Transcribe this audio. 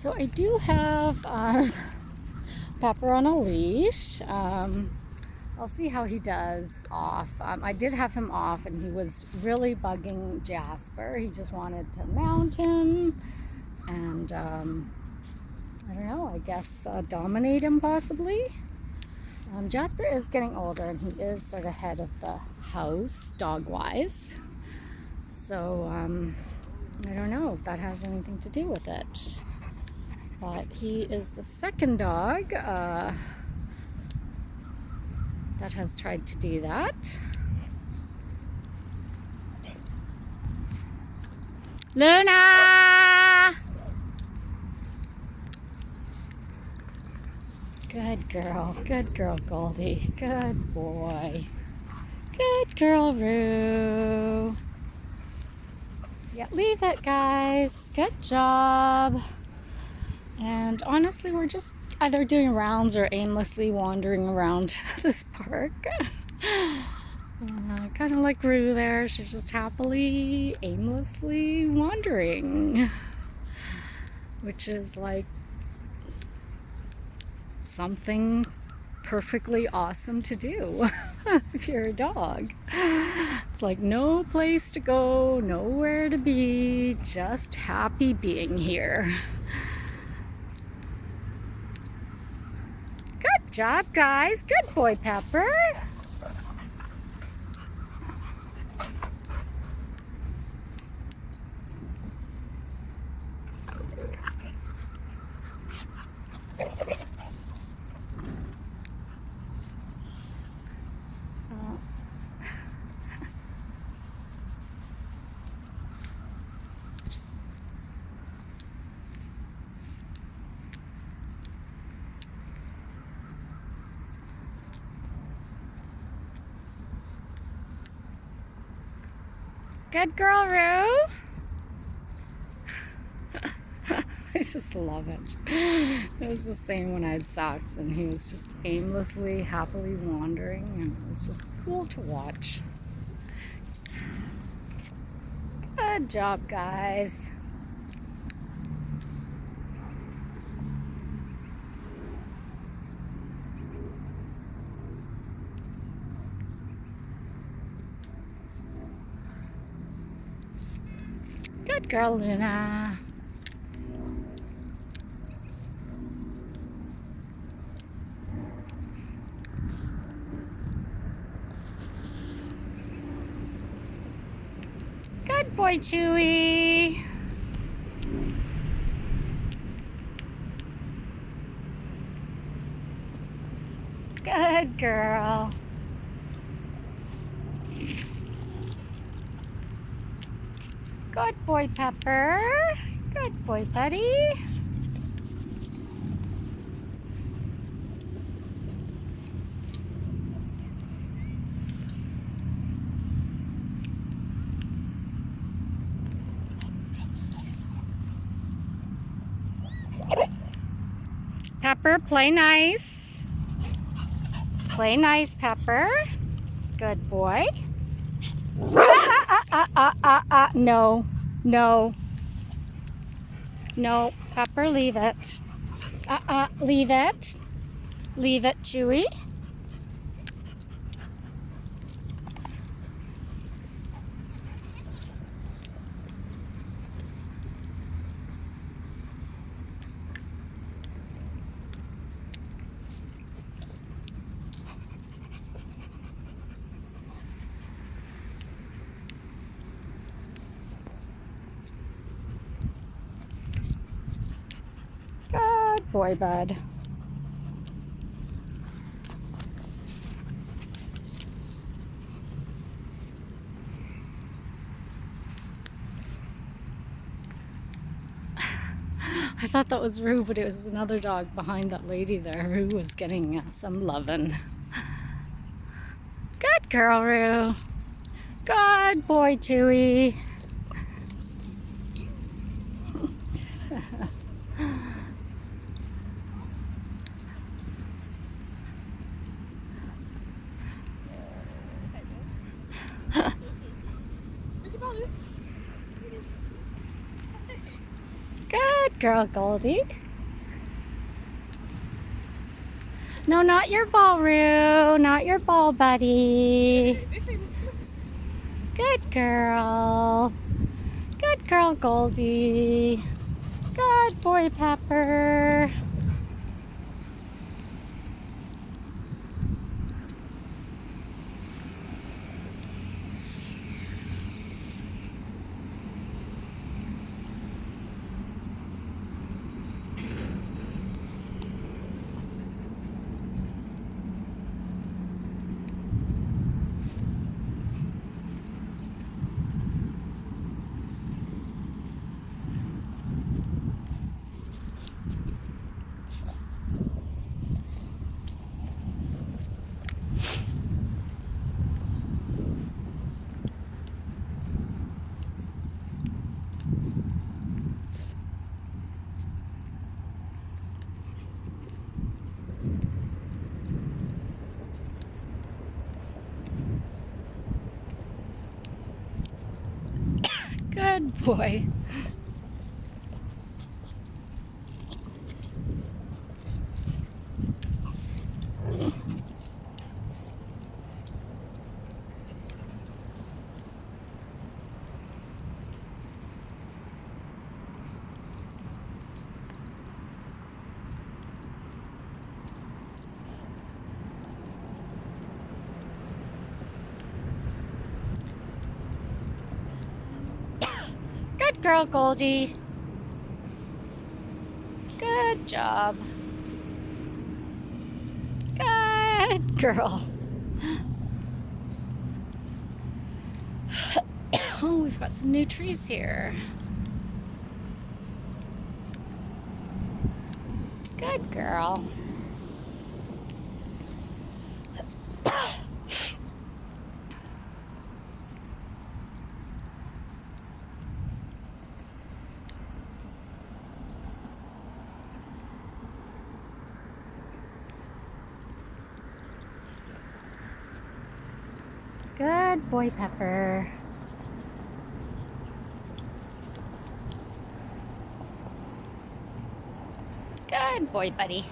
So I do have Pepper on a leash. I'll see how he does off. I did have him off and he was really bugging Jasper. He just wanted to mount him and I don't know, I guess dominate him possibly. Jasper is getting older and he is sort of head of the house dog-wise. So I don't know if that has anything to do with it. But he is the second dog that has tried to do that. Luna! Good girl, Goldie. Good boy. Good girl, Roo. Yeah, leave it, guys. Good job. And honestly, we're just either doing rounds or aimlessly wandering around this park. Kind of like Roo there. She's just happily, aimlessly wandering. Which is like something perfectly awesome to do if you're a dog. It's like no place to go, nowhere to be, just happy being here. Good job, guys. Good boy, Pepper. Good girl, Roo. I just love it. It was the same when I had Socks and he was just aimlessly, happily wandering and it was just cool to watch. Good job, guys. Good girl, Luna. Good boy, Chewy. Good girl. Good boy, Pepper. Good boy, buddy. Pepper, play nice. Play nice, Pepper. Good boy. No, no. No, Pepper, leave it. Leave it. Leave it, Chewy. Good boy, bud. I thought that was Roo, but it was another dog behind that lady there. Roo was getting some lovin'. Good girl, Roo. Good boy, Chewy. Good girl, Goldie. No, not your ball, Roo. Not your ball, buddy. Good girl. Good girl, Goldie. Good boy, Pepper. Good boy. Good girl, Goldie. Good job. Good girl. Oh, we've got some new trees here. Good girl. Good boy, Pepper. Good boy, buddy.